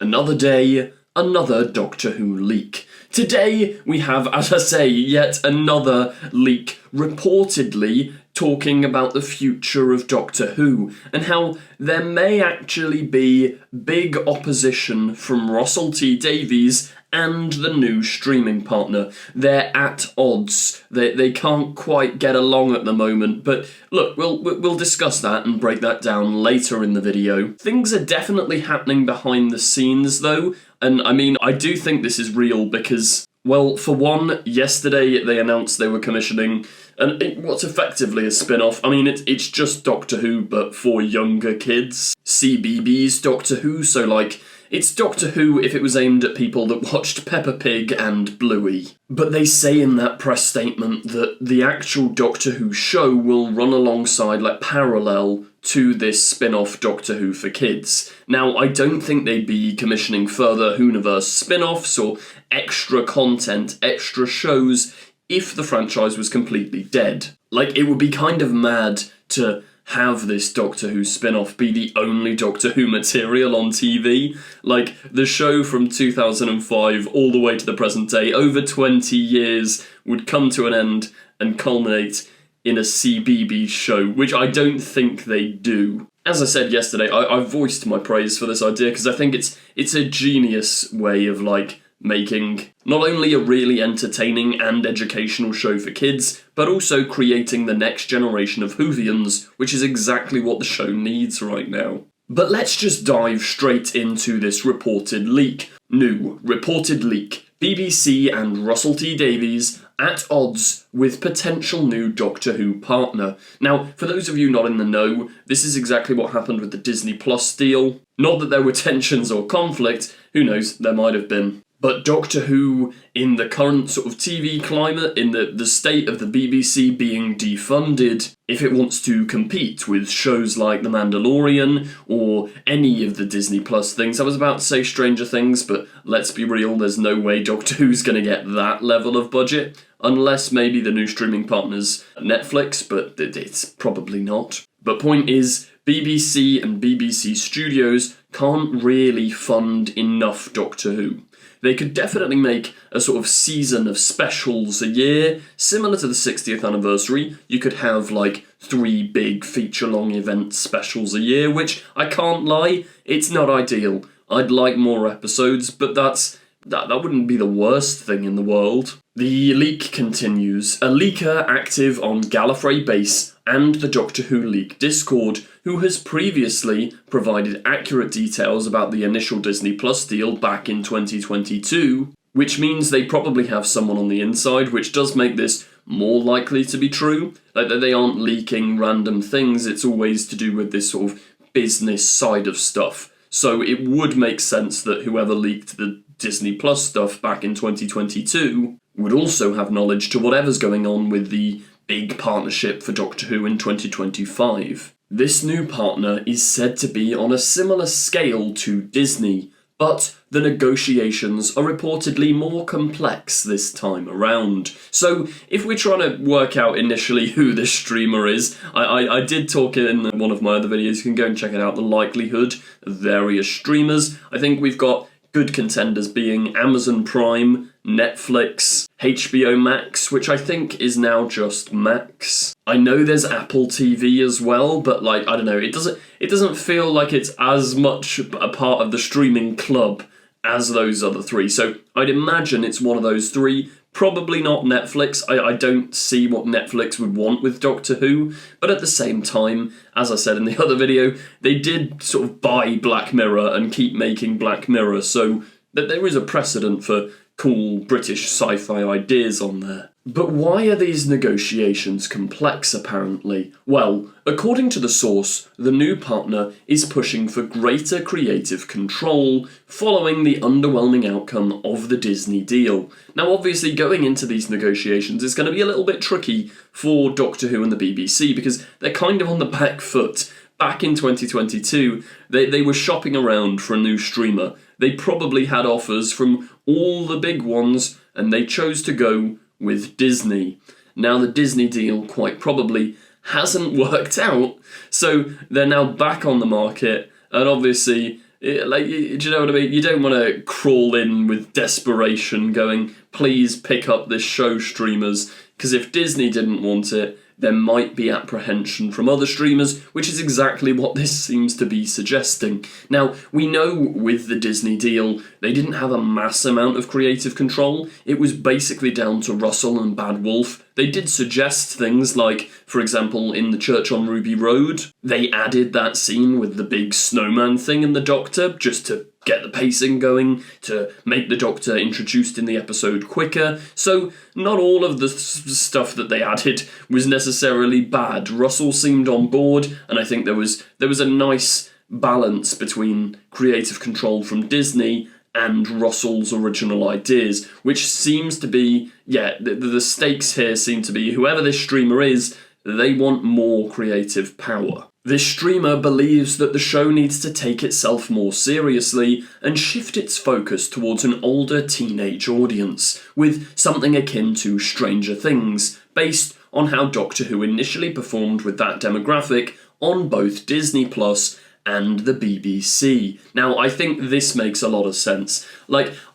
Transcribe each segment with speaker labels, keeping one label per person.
Speaker 1: Another day, another Doctor Who leak. Today we have, as I say, yet another leak reportedly talking about the future of Doctor Who and how there may actually be big opposition from Russell T Davies and the new streaming partner. They're at odds. They can't quite get along at the moment, but look, we'll discuss that and break that down later in the video. Things are definitely happening behind the scenes though, and I mean, I do think this is real because, well, for one, yesterday they announced they were commissioning what's effectively a spin-off. I mean, it's just Doctor Who, but for younger kids. CBeebies Doctor Who, so like, it's Doctor Who if it was aimed at people that watched Peppa Pig and Bluey. But they say in that press statement that the actual Doctor Who show will run alongside, like, parallel to this spin-off Doctor Who for kids. Now, I don't think they'd be commissioning further Whoniverse spin-offs or extra content, extra shows, if the franchise was completely dead. Like, it would be kind of mad to have this Doctor Who spin-off be the only Doctor Who material on TV. Like, the show from 2005 all the way to the present day, over 20 years, would come to an end and culminate in a CBeebies show, which I don't think they do. As I said yesterday, I voiced my praise for this idea because I think it's a genius way of, like, making not only a really entertaining and educational show for kids, but also creating the next generation of Whovians, which is exactly what the show needs right now. But let's just dive straight into this reported leak. New reported leak. BBC and Russell T Davies at odds with potential new Doctor Who partner. Now, for those of you not in the know, this is exactly what happened with the Disney Plus deal. Not that there were tensions or conflict, who knows, there might have been. But Doctor Who, in the current sort of TV climate, in the state of the BBC being defunded, if it wants to compete with shows like The Mandalorian or any of the Disney Plus things, I was about to say Stranger Things, but let's be real, there's no way Doctor Who's going to get that level of budget, unless maybe the new streaming partner's Netflix, but it's probably not. But point is, BBC and BBC Studios can't really fund enough Doctor Who. They could definitely make a sort of season of specials a year, similar to the 60th anniversary. You could have like 3 big feature-long event specials a year, which, I can't lie, it's not ideal. I'd like more episodes, but that wouldn't be the worst thing in the world. The leak continues. A leaker active on Gallifrey Base and the Doctor Who Leak Discord, who has previously provided accurate details about the initial Disney Plus deal back in 2022, which means they probably have someone on the inside, which does make this more likely to be true. Like, that they aren't leaking random things, it's always to do with this sort of business side of stuff. So it would make sense that whoever leaked the Disney Plus stuff back in 2022 would also have knowledge to whatever's going on with the big partnership for Doctor Who in 2025. This new partner is said to be on a similar scale to Disney, but the negotiations are reportedly more complex this time around. So if we're trying to work out initially who this streamer is, I did talk in one of my other videos, you can go and check it out, the likelihood of various streamers. I think we've got good contenders being Amazon Prime, Netflix, HBO Max, which I think is now just Max. I know there's Apple TV as well, but like, I don't know, it doesn't feel like it's as much a part of the streaming club as those other 3. So I'd imagine it's one of those 3. Probably not Netflix. I don't see what Netflix would want with Doctor Who, but at the same time, as I said in the other video, they did sort of buy Black Mirror and keep making Black Mirror, so that there is a precedent for cool British sci-fi ideas on there. But why are these negotiations complex, apparently? Well, according to the source, the new partner is pushing for greater creative control following the underwhelming outcome of the Disney deal. Now, obviously, going into these negotiations is going to be a little bit tricky for Doctor Who and the BBC because they're kind of on the back foot. Back in 2022, they were shopping around for a new streamer. They probably had offers from all the big ones, and they chose to go with Disney. Now, the Disney deal quite probably hasn't worked out, so they're now back on the market, and obviously do you know what I mean? You don't want to crawl in with desperation going, please pick up this show, streamers, because if Disney didn't want it, there might be apprehension from other streamers, which is exactly what this seems to be suggesting. Now, we know with the Disney deal, they didn't have a mass amount of creative control. It was basically down to Russell and Bad Wolf. They did suggest things like, for example, in the Church on Ruby Road, they added that scene with the big snowman thing and the Doctor, just to get the pacing going, to make the Doctor introduced in the episode quicker. So not all of the stuff that they added was necessarily bad. Russell seemed on board, and I think there was a nice balance between creative control from Disney and Russell's original ideas, which seems to be, the stakes here seem to be, whoever this streamer is, they want more creative power. This streamer believes that the show needs to take itself more seriously and shift its focus towards an older teenage audience, with something akin to Stranger Things, based on how Doctor Who initially performed with that demographic on both Disney Plus and the BBC. Now, I think this makes a lot of sense.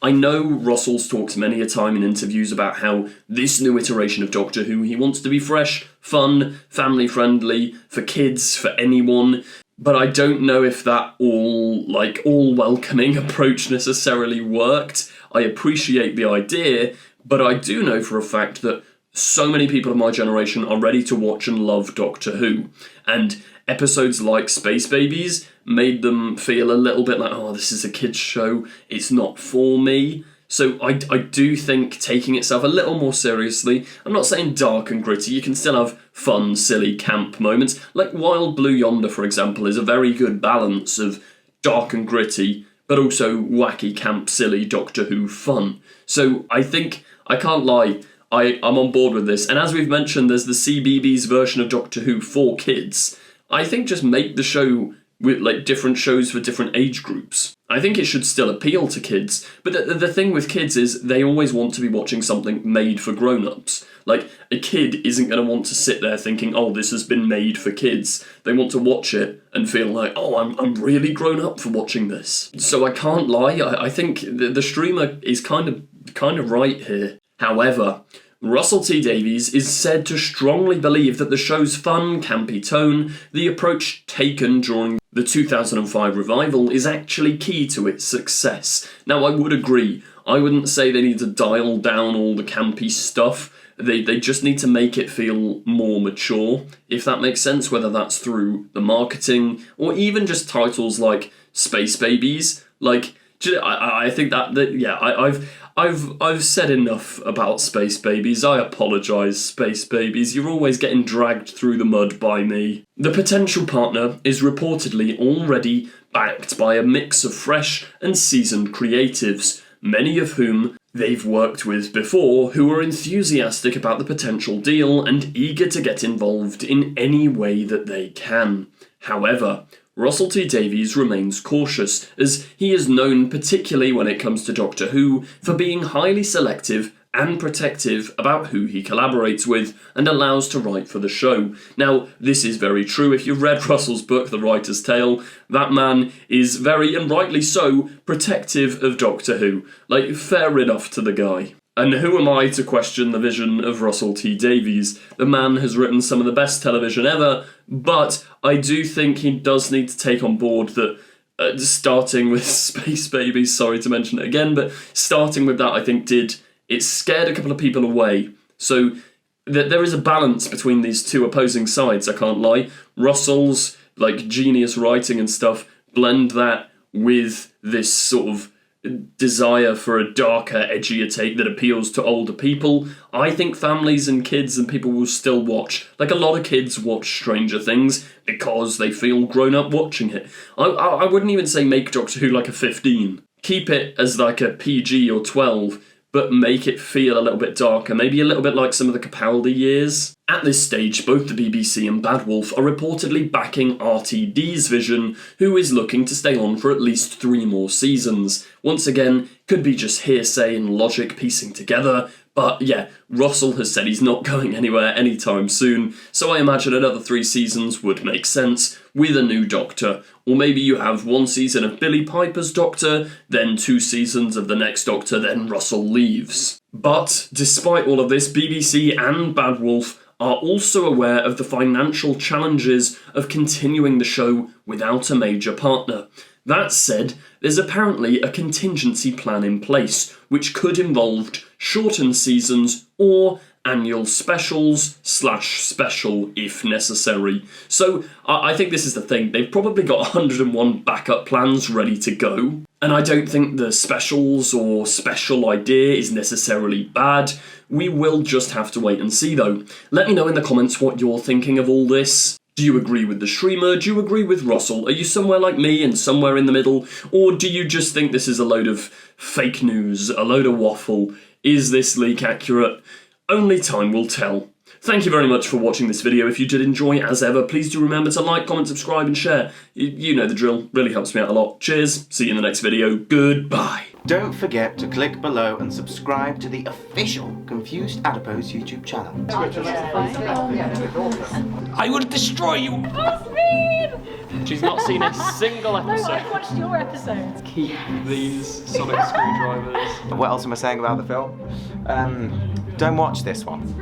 Speaker 1: I know Russell's talked many a time in interviews about how this new iteration of Doctor Who, he wants to be fresh, fun, family-friendly, for kids, for anyone, but I don't know if that all-welcoming approach necessarily worked. I appreciate the idea, but I do know for a fact that so many people of my generation are ready to watch and love Doctor Who, and episodes like Space Babies made them feel a little bit like, oh, this is a kid's show, it's not for me. So I do think taking itself a little more seriously, I'm not saying dark and gritty, you can still have fun, silly, camp moments. Like Wild Blue Yonder, for example, is a very good balance of dark and gritty, but also wacky, camp, silly, Doctor Who fun. So I think, I can't lie, I'm on board with this. And as we've mentioned, there's the CBeebies version of Doctor Who for kids. I think just make the show with different shows for different age groups. I think it should still appeal to kids, but the thing with kids is they always want to be watching something made for grown-ups. A kid isn't going to want to sit there thinking, oh, this has been made for kids. They want to watch it and feel like, oh, I'm really grown up for watching this. So I can't lie, I think the streamer is kind of right here. However, Russell T Davies is said to strongly believe that the show's fun, campy tone, the approach taken during the 2005 revival, is actually key to its success. Now, I would agree. I wouldn't say they need to dial down all the campy stuff. They just need to make it feel more mature, if that makes sense, whether that's through the marketing or even just titles like Space Babies. I think I've said enough about Space Babies. I apologise, Space Babies. You're always getting dragged through the mud by me. The potential partner is reportedly already backed by a mix of fresh and seasoned creatives, many of whom they've worked with before, who are enthusiastic about the potential deal and eager to get involved in any way that they can. However, Russell T Davies remains cautious, as he is known, particularly when it comes to Doctor Who, for being highly selective and protective about who he collaborates with and allows to write for the show. Now, this is very true. If you've read Russell's book, The Writer's Tale, that man is very, and rightly so, protective of Doctor Who. Fair enough to the guy. And who am I to question the vision of Russell T Davies? The man has written some of the best television ever, but I do think he does need to take on board that, starting with Space Babies, sorry to mention it again, but starting with that I think it scared a couple of people away. So there is a balance between these two opposing sides, I can't lie. Russell's genius writing and stuff, blend that with this sort of desire for a darker, edgier take that appeals to older people. I think families and kids and people will still watch. A lot of kids watch Stranger Things because they feel grown up watching it. I wouldn't even say make Doctor Who a 15. Keep it as a PG or 12, but make it feel a little bit darker, maybe a little bit like some of the Capaldi years. At this stage, both the BBC and Bad Wolf are reportedly backing RTD's vision, who is looking to stay on for at least 3 more seasons. Once again, could be just hearsay and logic piecing together, But yeah, Russell has said he's not going anywhere anytime soon, so I imagine another 3 seasons would make sense with a new Doctor. Or maybe you have 1 season of Billie Piper's Doctor, then 2 seasons of the next Doctor, then Russell leaves. But despite all of this, BBC and Bad Wolf are also aware of the financial challenges of continuing the show without a major partner. That said, there's apparently a contingency plan in place, which could involve shortened seasons or annual specials/special if necessary. So I think this is the thing, they've probably got 101 backup plans ready to go. And I don't think the specials or special idea is necessarily bad. We will just have to wait and see though. Let me know in the comments what you're thinking of all this. Do you agree with the streamer? Do you agree with Russell? Are you somewhere like me and somewhere in the middle? Or do you just think this is a load of fake news, a load of waffle? Is this leak accurate? Only time will tell. Thank you very much for watching this video. If you did enjoy, as ever, please do remember to like, comment, subscribe and share. You know the drill. Really helps me out a lot. Cheers. See you in the next video. Goodbye.
Speaker 2: Don't forget to click below and subscribe to the official Confused Adipose YouTube channel.
Speaker 1: I will destroy you! She's not seen a single episode.
Speaker 3: No, I've watched your episodes.
Speaker 1: Keep these sonic screwdrivers.
Speaker 2: What else am I saying about the film? Don't watch this one.